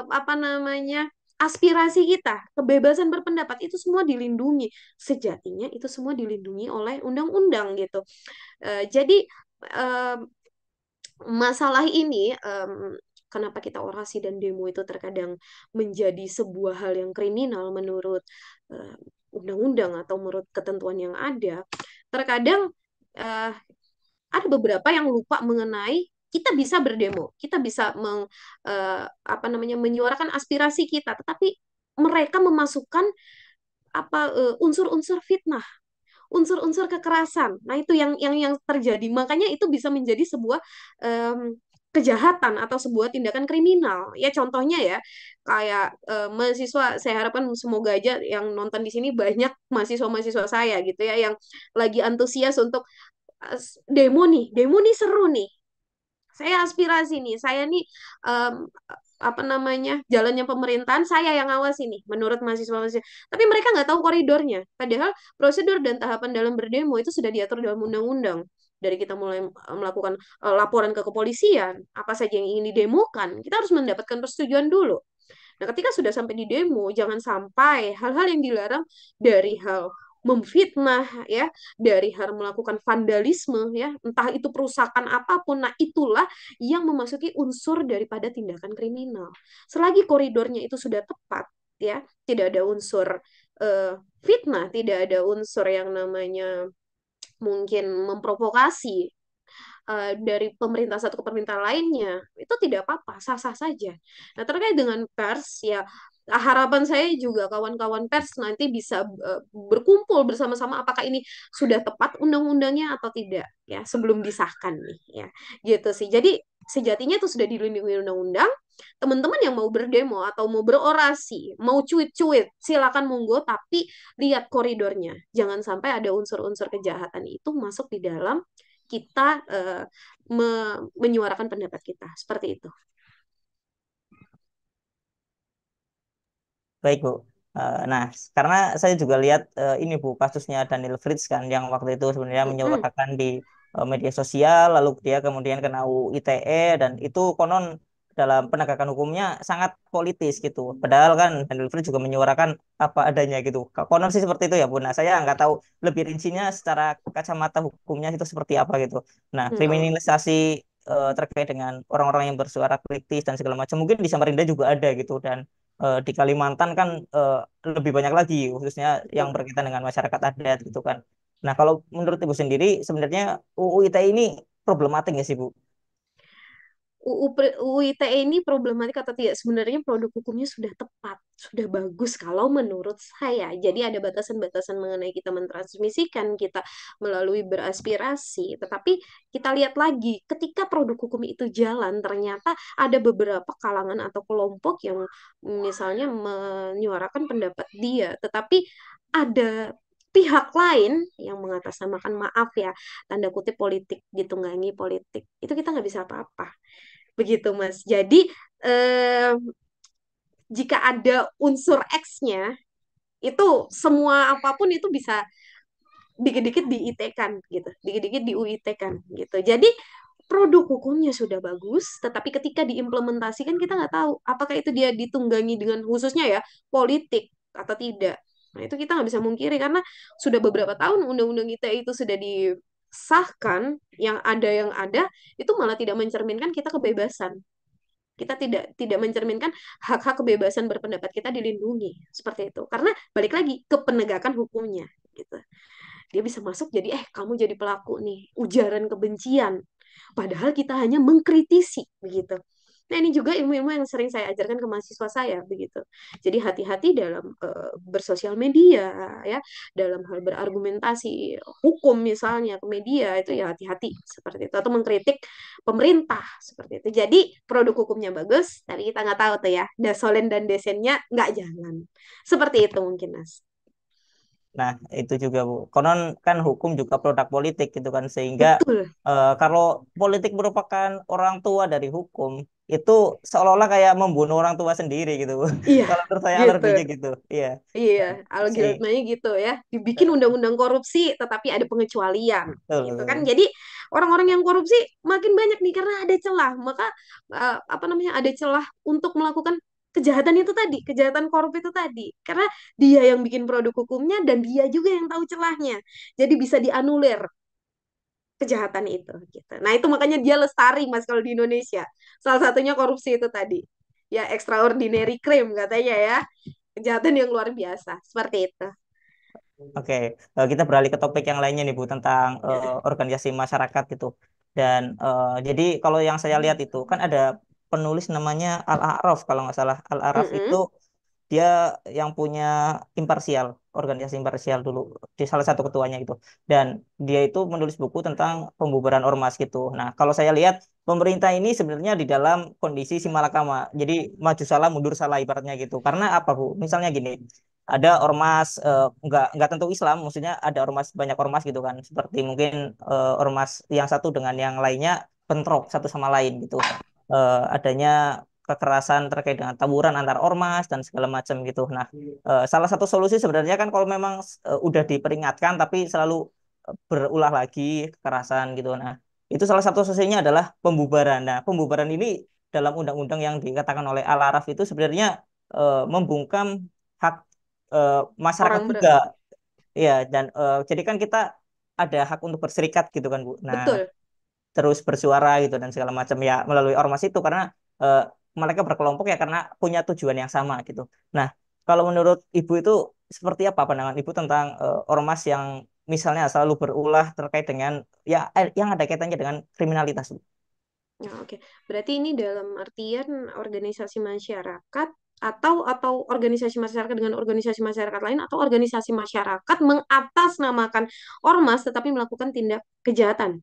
apa namanya, aspirasi kita, kebebasan berpendapat itu semua dilindungi. Sejatinya itu semua dilindungi oleh undang-undang gitu. Jadi eh, masalah ini, kenapa kita orasi dan demo itu terkadang menjadi sebuah hal yang kriminal menurut eh, undang-undang atau menurut ketentuan yang ada. Terkadang eh, ada beberapa yang lupa mengenai kita bisa berdemo, kita bisa apa namanya, menyuarakan aspirasi kita, tetapi mereka memasukkan apa unsur-unsur fitnah, unsur-unsur kekerasan. Nah, itu yang terjadi. Makanya itu bisa menjadi sebuah em, kejahatan atau sebuah tindakan kriminal. Ya contohnya ya, kayak mahasiswa, saya harapkan semoga aja yang nonton di sini banyak mahasiswa-mahasiswa saya gitu ya, yang lagi antusias untuk demo nih seru nih. Saya aspirasi nih, saya nih em, apa namanya, jalannya pemerintahan saya yang ngawasi nih menurut mahasiswa-mahasiswa. Tapi mereka nggak tahu koridornya. Padahal prosedur dan tahapan dalam berdemo itu sudah diatur dalam undang-undang. Dari kita mulai melakukan laporan ke kepolisian, apa saja yang ingin didemokan, kita harus mendapatkan persetujuan dulu. Nah, ketika sudah sampai di demo, jangan sampai hal-hal yang dilarang, dari hal memfitnah ya, dari hal melakukan vandalisme ya, entah itu perusakan apapun, nah itulah yang memasuki unsur daripada tindakan kriminal. Selagi koridornya itu sudah tepat ya, tidak ada unsur fitnah, tidak ada unsur yang namanya mungkin memprovokasi dari pemerintah satu ke pemerintah lainnya, itu tidak apa-apa, sah-sah saja. Nah, terkait dengan pers, ya harapan saya juga kawan-kawan pers nanti bisa berkumpul bersama-sama apakah ini sudah tepat undang-undangnya atau tidak ya, sebelum disahkan nih ya. Gitu sih. Jadi sejatinya itu sudah dilindungi undang-undang. Teman-teman yang mau berdemo atau mau berorasi, mau cuit-cuit, silakan monggo, tapi lihat koridornya. Jangan sampai ada unsur-unsur kejahatan itu masuk di dalam kita menyuarakan pendapat kita. Seperti itu. Baik, Bu. Nah, karena saya juga lihat ini, Bu, kasusnya Daniel Fritz kan, yang waktu itu sebenarnya Mm-mm. menyuarakan di media sosial, lalu dia kemudian kena UU ITE, dan itu konon dalam penegakan hukumnya sangat politis gitu. Padahal kan Daniel Fritz juga menyuarakan apa adanya gitu. Konon sih seperti itu ya, Bu. Nah, saya nggak tahu lebih rincinya secara kacamata hukumnya itu seperti apa gitu. Nah, Oh, kriminalisasi terkait dengan orang-orang yang bersuara kritis dan segala macam, mungkin di Samarinda juga ada gitu, dan di Kalimantan kan eh, lebih banyak lagi, khususnya yang betul. berkaitan dengan masyarakat adat gitu kan. Nah, kalau menurut Ibu sendiri, sebenarnya UU ITE ini problematik nggak sih, Bu? UU ITE ini problematik atau tidak? Sebenarnya produk hukumnya sudah tepat, sudah bagus kalau menurut saya. Jadi ada batasan-batasan mengenai kita mentransmisikan, kita melalui beraspirasi. Tetapi kita lihat lagi, ketika produk hukum itu jalan, ternyata ada beberapa kalangan atau kelompok yang misalnya menyuarakan pendapat dia, tetapi ada pihak lain yang mengatasnamakan, maaf ya, tanda kutip politik, ditunggangi politik. Itu kita nggak bisa apa-apa. Begitu, Mas. Jadi, eh, jika ada unsur X-nya, itu semua apapun itu bisa dikit-dikit diit-kan gitu. Dikit-dikit diuit-kan gitu. Jadi, produk hukumnya sudah bagus, tetapi ketika diimplementasikan kita nggak tahu apakah itu dia ditunggangi dengan khususnya ya politik atau tidak. Nah, itu kita nggak bisa mungkiri karena sudah beberapa tahun undang-undang ITE itu sudah disahkan, yang ada itu malah tidak mencerminkan kita kebebasan. Kita tidak mencerminkan hak-hak kebebasan berpendapat kita dilindungi seperti itu, karena balik lagi ke penegakan hukumnya gitu. Dia bisa masuk jadi kamu jadi pelaku nih ujaran kebencian, padahal kita hanya mengkritisi begitu. Nah, ini juga ilmu-ilmu yang sering saya ajarkan ke mahasiswa saya begitu. Jadi hati-hati dalam bersosial media ya, dalam hal berargumentasi hukum misalnya ke media itu ya hati-hati seperti itu, atau mengkritik pemerintah seperti itu. Jadi produk hukumnya bagus, tapi kita nggak tahu tuh ya, dasolen dan desennya nggak jalan. Seperti itu mungkin, Mas. Nah, itu juga, Bu. Konon kan hukum juga produk politik gitu kan, sehingga Betul. kalau politik merupakan orang tua dari hukum, itu seolah-olah kayak membunuh orang tua sendiri gitu. Iya, Kalau menurut saya gitu. alerginya gitu. Iya. Iya, Dan sih, algoritmanya gitu ya. Dibikin undang-undang korupsi, tetapi ada pengecualian, betul, gitu kan. betul. Jadi orang-orang yang korupsi makin banyak nih karena ada celah. Maka apa namanya? Ada celah untuk melakukan kejahatan itu tadi, kejahatan korup itu tadi. Karena dia yang bikin produk hukumnya dan dia juga yang tahu celahnya. Jadi bisa dianulir kejahatan itu, gitu. Nah, itu makanya dia lestari Mas kalau di Indonesia. Salah satunya korupsi itu tadi. Ya, extraordinary crime katanya ya. Kejahatan yang luar biasa. Seperti itu. Oke, kita beralih ke topik yang lainnya nih Bu tentang organisasi masyarakat gitu. Dan jadi kalau yang saya lihat itu kan ada penulis namanya Al-A'raf kalau nggak salah. Al-A'raf itu Mm-mm. dia yang punya imparsial, organisasi imparsial dulu di salah satu ketuanya gitu. Dan dia itu menulis buku tentang pembubaran ormas gitu. Nah, kalau saya lihat pemerintah ini sebenarnya di dalam kondisi simalakama. Jadi maju salah mundur salah ibaratnya gitu. Karena apa Bu? Misalnya gini, ada ormas nggak tentu Islam, maksudnya ada ormas banyak ormas gitu kan. Seperti mungkin ormas yang satu dengan yang lainnya bentrok satu sama lain gitu. Adanya kekerasan terkait dengan tawuran antar ormas dan segala macam gitu. Nah, salah satu solusi sebenarnya kan kalau memang udah diperingatkan tapi selalu berulah lagi kekerasan gitu. Nah, itu salah satu solusinya adalah pembubaran. Nah, pembubaran ini dalam undang-undang yang dikatakan oleh Al-Araf itu sebenarnya membungkam hak masyarakat Orang juga. Iya, dan jadi kan kita ada hak untuk berserikat gitu kan, Bu. Nah, betul. terus bersuara gitu dan segala macam ya melalui ormas itu karena eh, mereka berkelompok ya karena punya tujuan yang sama gitu. Nah, kalau menurut Ibu itu seperti apa pandangan Ibu tentang ormas yang misalnya selalu berulah terkait dengan ya yang ada kaitannya dengan kriminalitas, Bu? Ya, oke. Berarti ini dalam artian organisasi masyarakat atau organisasi masyarakat dengan organisasi masyarakat lain atau organisasi masyarakat mengatasnamakan ormas tetapi melakukan tindak kejahatan.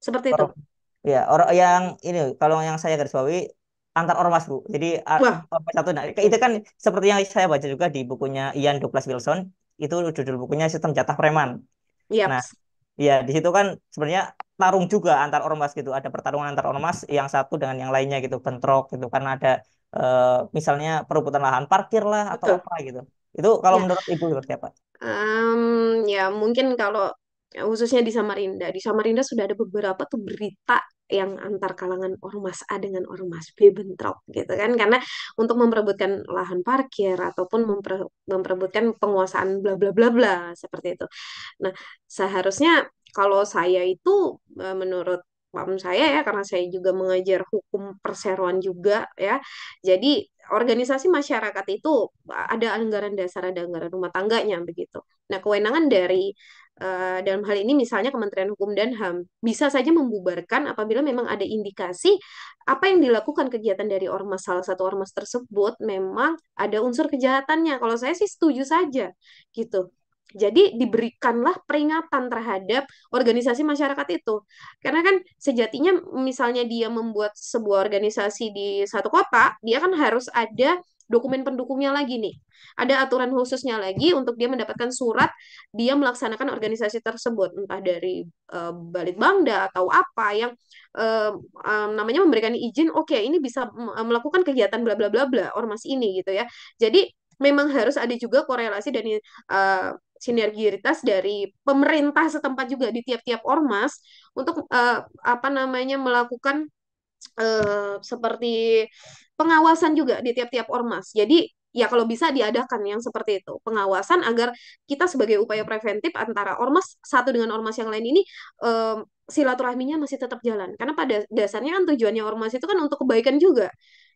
Seperti itu. Or- Ya, orang yang ini kalau yang saya garis bawahi antar ormas, Bu. Jadi Wah, ormas satu nah oke. itu kan seperti yang saya baca juga di bukunya Ian Douglas Wilson, itu judul bukunya Sistem Jatah Preman. Yap, Nah, ya di situ kan sebenarnya tarung juga antar ormas gitu. Ada pertarungan antar ormas yang satu dengan yang lainnya gitu, bentrok gitu karena ada misalnya perebutan lahan parkir lah atau betul. apa gitu. Itu kalau Ya, menurut Ibu seperti apa? ya mungkin kalau khususnya di Samarinda sudah ada beberapa tuh berita yang antar kalangan ormas A dengan ormas B bentrok gitu kan karena untuk memperebutkan lahan parkir ataupun memperebutkan penguasaan bla bla bla bla seperti itu. Nah, seharusnya kalau saya itu menurut paham saya ya karena saya juga mengajar hukum perseroan juga ya. Jadi organisasi masyarakat itu ada anggaran dasar, ada anggaran rumah tangganya begitu. Nah, kewenangan dari dalam hal ini misalnya Kementerian Hukum dan HAM bisa saja membubarkan apabila memang ada indikasi apa yang dilakukan kegiatan dari ormas salah satu ormas tersebut memang ada unsur kejahatannya. Kalau saya sih setuju saja gitu. Jadi diberikanlah peringatan terhadap organisasi masyarakat itu. Karena kan sejatinya misalnya dia membuat sebuah organisasi di satu kota, dia kan harus ada dokumen pendukungnya lagi nih. Ada aturan khususnya lagi untuk dia mendapatkan surat dia melaksanakan organisasi tersebut, entah dari Balitbangda atau apa yang namanya memberikan izin, oke ini bisa melakukan kegiatan bla bla bla bla ormas ini gitu ya. Jadi memang harus ada juga korelasi dan sinergitas dari pemerintah setempat juga di tiap-tiap ormas untuk apa namanya melakukan seperti pengawasan juga di tiap-tiap ormas. Jadi ya kalau bisa diadakan yang seperti itu pengawasan agar kita sebagai upaya preventif antara ormas satu dengan ormas yang lain ini silaturahminya masih tetap jalan karena pada dasarnya kan tujuannya ormas itu kan untuk kebaikan juga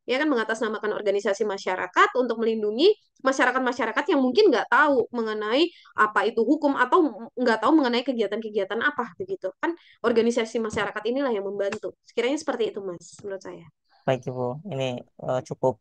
ya kan mengatasnamakan organisasi masyarakat untuk melindungi masyarakat-masyarakat yang mungkin nggak tahu mengenai apa itu hukum atau nggak tahu mengenai kegiatan-kegiatan apa begitu kan organisasi masyarakat inilah yang membantu. Sekiranya seperti itu, Mas, menurut saya. Baik, Ibu. Ini cukup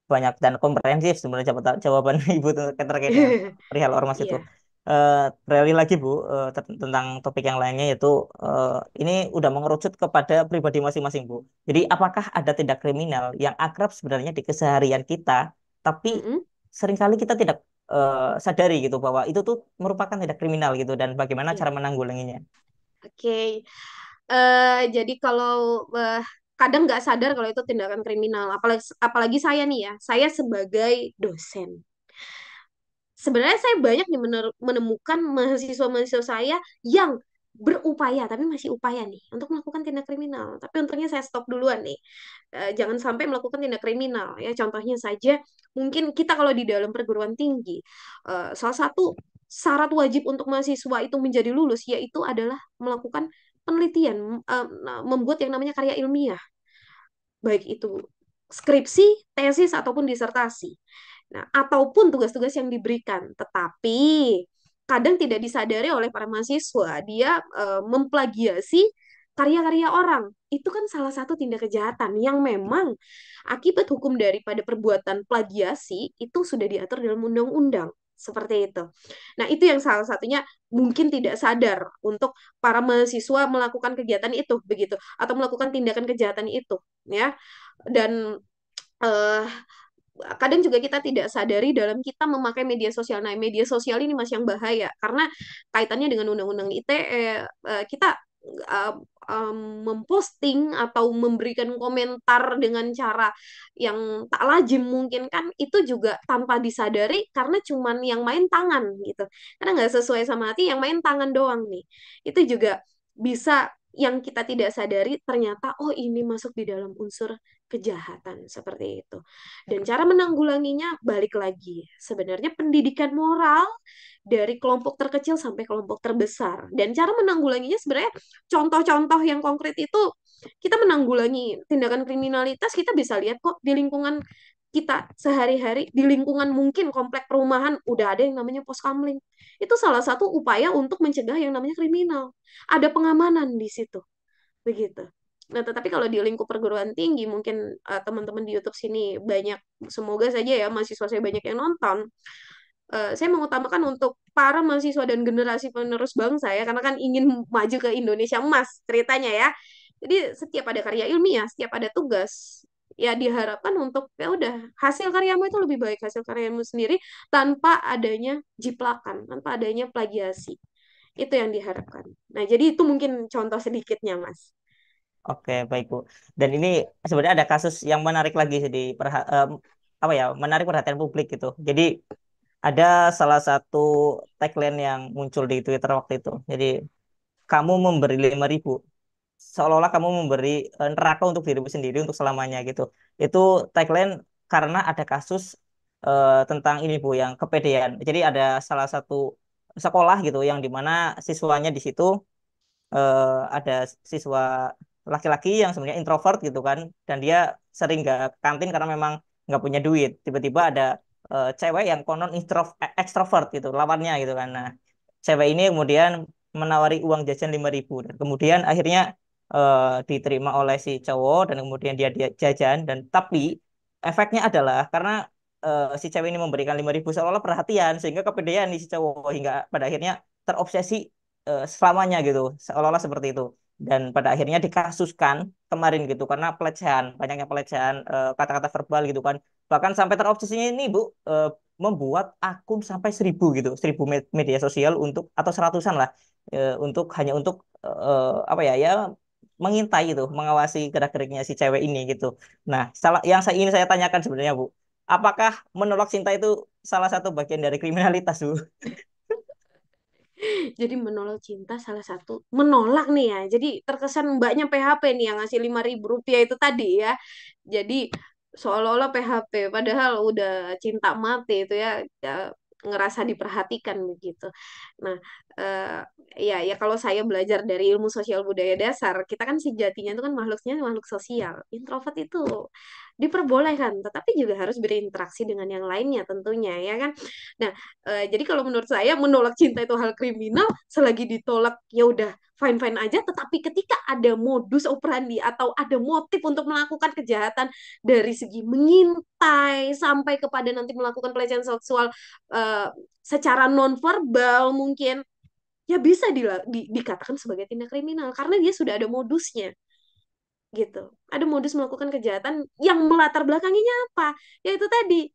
banyak dan komprehensif sebenarnya jawaban Ibu terkait dengan perihal ormas itu. Iya. Eh Beralih lagi Bu tentang topik yang lainnya yaitu eh, ini udah mengerucut kepada pribadi masing-masing Bu. Jadi apakah ada tindak kriminal yang akrab sebenarnya di keseharian kita, tapi Mm-mm. seringkali kita tidak sadari gitu bahwa itu tuh merupakan tindak kriminal gitu dan bagaimana Iya. cara menanggulanginya? Oke. Jadi kalau kadang nggak sadar kalau itu tindakan kriminal. Apalagi apalagi saya nih ya, saya sebagai dosen. Sebenarnya saya banyak nih menemukan mahasiswa-mahasiswa saya yang berupaya, tapi masih upaya nih untuk melakukan tindak kriminal. Tapi untungnya saya stop duluan nih. Jangan sampai melakukan tindak kriminal ya. Contohnya saja, mungkin kita kalau di dalam perguruan tinggi, salah satu syarat wajib untuk mahasiswa itu menjadi lulus yaitu adalah melakukan penelitian, membuat yang namanya karya ilmiah, baik itu skripsi, tesis ataupun disertasi. Nah, ataupun tugas-tugas yang diberikan. Tetapi kadang tidak disadari oleh para mahasiswa, dia memplagiasi karya-karya orang. Itu kan salah satu tindak kejahatan yang memang akibat hukum daripada perbuatan plagiasi itu sudah diatur dalam undang-undang. Seperti itu. Nah, itu yang salah satunya mungkin tidak sadar untuk para mahasiswa melakukan kegiatan itu, begitu, atau melakukan tindakan kejahatan itu, ya. Dan eh, kadang juga kita tidak sadari dalam kita memakai media sosial. Nah, media sosial ini masih yang bahaya karena kaitannya dengan undang-undang ITE. Kita uh, memposting atau memberikan komentar dengan cara yang tak lazim mungkin kan itu juga tanpa disadari karena cuman yang main tangan gitu. Karena nggak sesuai sama hati yang main tangan doang nih. Itu juga bisa yang kita tidak sadari ternyata oh ini masuk di dalam unsur kejahatan seperti itu. Dan cara menanggulanginya balik lagi. Sebenarnya pendidikan moral dari kelompok terkecil sampai kelompok terbesar. Dan cara menanggulanginya sebenarnya contoh-contoh yang konkret itu kita menanggulangi tindakan kriminalitas kita bisa lihat kok di lingkungan kita sehari-hari di lingkungan mungkin komplek perumahan udah ada yang namanya pos kamling. Itu salah satu upaya untuk mencegah yang namanya kriminal. Ada pengamanan di situ. Begitu. Nah, tetapi kalau di lingkup perguruan tinggi, mungkin teman-teman di YouTube sini banyak, semoga saja ya mahasiswa saya banyak yang nonton. Saya mengutamakan untuk para mahasiswa dan generasi penerus bangsa ya, karena kan ingin maju ke Indonesia emas ceritanya ya. Jadi setiap ada karya ilmiah, setiap ada tugas, ya diharapkan untuk ya udah hasil karyamu itu lebih baik hasil karyamu sendiri tanpa adanya jiplakan, tanpa adanya plagiasi. Itu yang diharapkan. Nah, jadi itu mungkin contoh sedikitnya, Mas. Oke, baik Bu. Dan ini sebenarnya ada kasus yang menarik lagi sih apa ya, menarik perhatian publik gitu. Jadi ada salah satu tagline yang muncul di Twitter waktu itu. Jadi kamu memberi 5.000, seolah-olah kamu memberi neraka untuk dirimu sendiri untuk selamanya gitu. Itu tagline karena ada kasus tentang ini Bu yang kepedean. Jadi ada salah satu sekolah gitu yang dimana siswanya di situ ada siswa laki-laki yang sebenarnya introvert gitu kan, dan dia sering nggak ke kantin karena memang nggak punya duit. Tiba-tiba ada cewek yang konon extrovert gitu lawannya gitu kan. Nah, cewek ini kemudian menawari uang jajan 5.000 dan kemudian akhirnya diterima oleh si cowok dan kemudian dia jajan, dan tapi efeknya adalah karena si cewek ini memberikan 5.000 seolah-olah perhatian sehingga kepedean nih si cowok hingga pada akhirnya terobsesi selamanya gitu, seolah-olah seperti itu. Dan pada akhirnya dikasuskan kemarin gitu karena pelecehan, banyaknya pelecehan kata-kata verbal gitu kan. Bahkan sampai terobsesinya ini Bu membuat akun sampai 1.000 gitu, 1.000 media sosial untuk atau seratusan lah untuk hanya untuk apa ya ya mengintai itu, mengawasi gerak-geriknya si cewek ini gitu. Nah, salah yang saya ingin saya tanyakan sebenarnya Bu, apakah menolak cinta itu salah satu bagian dari kriminalitas Bu? Jadi menolak cinta salah satu menolak nih ya. Jadi terkesan mbaknya PHP nih yang ngasih 5.000 rupiah itu tadi ya. Jadi seolah-olah PHP padahal udah cinta mati itu ya, ya ngerasa diperhatikan begitu. Nah, eh, ya ya kalau saya belajar dari ilmu sosial budaya dasar, kita kan sejatinya itu kan makhluknya makhluk sosial. Introvert itu diperbolehkan, tetapi juga harus berinteraksi dengan yang lainnya tentunya ya kan. Nah, jadi kalau menurut saya menolak cinta itu hal kriminal selagi ditolak ya udah fine fine aja, tetapi ketika ada modus operandi atau ada motif untuk melakukan kejahatan dari segi mengintai sampai kepada nanti melakukan pelecehan seksual uh, secara nonverbal mungkin ya bisa dikatakan sebagai tindak kriminal karena dia sudah ada modusnya gitu. Ada modus melakukan kejahatan yang melatar belakanginya apa? Ya itu tadi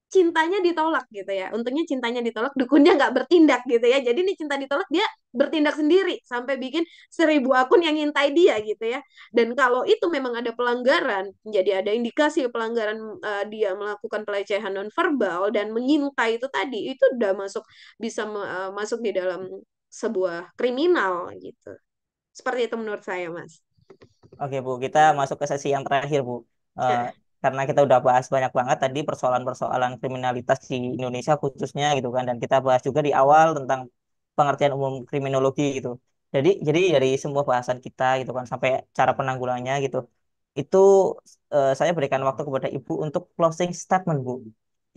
cintanya ditolak gitu ya. Untungnya cintanya ditolak, dukunnya nggak bertindak gitu ya. Jadi ini cinta ditolak, dia bertindak sendiri sampai bikin 1.000 akun yang ngintai dia gitu ya. Dan kalau itu memang ada pelanggaran, jadi ada indikasi pelanggaran, dia melakukan pelecehan nonverbal dan mengintai itu tadi, itu udah masuk, bisa masuk di dalam sebuah kriminal gitu. Seperti itu menurut saya, Mas. Oke Bu, kita masuk ke sesi yang terakhir Bu. Eh, Nah, karena kita udah bahas banyak banget tadi persoalan-persoalan kriminalitas di Indonesia khususnya gitu kan, dan kita bahas juga di awal tentang pengertian umum kriminologi gitu. Jadi dari semua bahasan kita gitu kan sampai cara penanggulangannya gitu, itu saya berikan waktu kepada Ibu untuk closing statement Bu,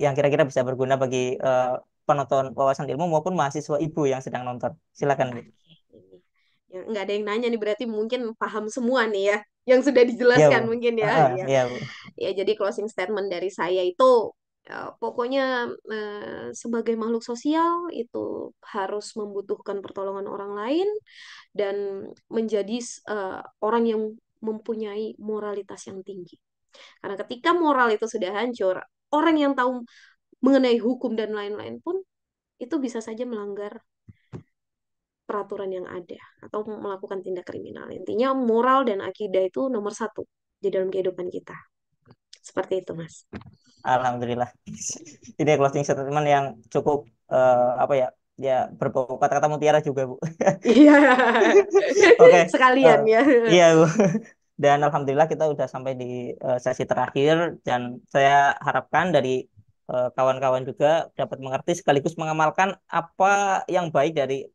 yang kira-kira bisa berguna bagi penonton wawasan ilmu maupun mahasiswa Ibu yang sedang nonton. Silakan Bu. oke. Ini. Ya, nggak ada yang nanya nih, berarti mungkin paham semua nih ya, yang sudah Iya dijelaskan Bu. mungkin ya. Iya. Iya Bu. Ya, jadi closing statement dari saya itu, pokoknya, sebagai makhluk sosial itu harus membutuhkan pertolongan orang lain dan menjadi orang yang mempunyai moralitas yang tinggi. Karena ketika moral itu sudah hancur, orang yang tahu mengenai hukum dan lain-lain pun itu bisa saja melanggar peraturan yang ada atau melakukan tindak kriminal. Intinya moral dan akidah itu nomor satu di dalam kehidupan kita. Seperti itu, Mas. Alhamdulillah. Ini closing statement yang cukup apa ya? Ya berbau kata-kata mutiara juga, Bu. Iya, Oke. sekalian eh, ya. iya, Bu. Dan alhamdulillah kita udah sampai di sesi terakhir dan saya harapkan dari kawan-kawan juga dapat mengerti sekaligus mengamalkan apa yang baik dari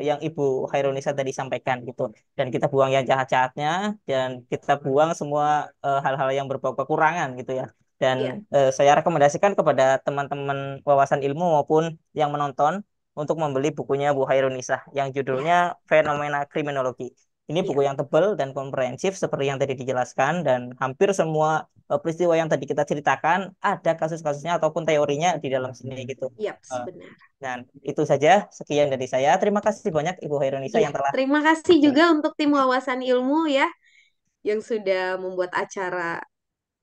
yang Ibu Hairunisa tadi sampaikan gitu. Dan kita buang yang jahat-jahatnya dan kita buang semua hal-hal yang berbau kekurangan gitu ya. Dan Iya, saya rekomendasikan kepada teman-teman wawasan ilmu maupun yang menonton untuk membeli bukunya Bu Hairunisa yang iya, judulnya Fenomena Kriminologi. Ini iya, buku yang tebal dan komprehensif seperti yang tadi dijelaskan dan hampir semua peristiwa yang tadi kita ceritakan ada kasus-kasusnya ataupun teorinya di dalam sini gitu. iya, Eh, benar. dan itu saja sekian dari saya. Terima kasih banyak Ibu Hairunisa Iya, yang telah terima kasih juga untuk tim wawasan ilmu ya, yang sudah membuat acara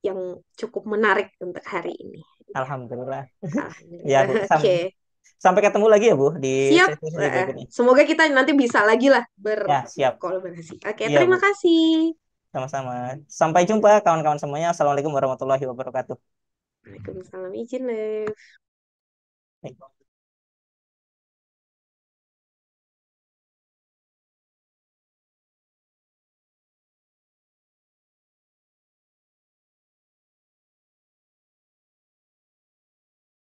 yang cukup menarik untuk hari ini. Iya, Alhamdulillah. Ya alhamdulillah. Bu, Oke, sampai ketemu lagi ya Bu di siap. sesi-sesi berikutnya. Semoga kita nanti bisa lagi lah Ya, siap. berkolaborasi. Oke, Iya terima Bu, kasih. sama-sama. Sampai jumpa kawan-kawan semuanya. Assalamualaikum warahmatullahi wabarakatuh. Waalaikumsalam, izin, Liv.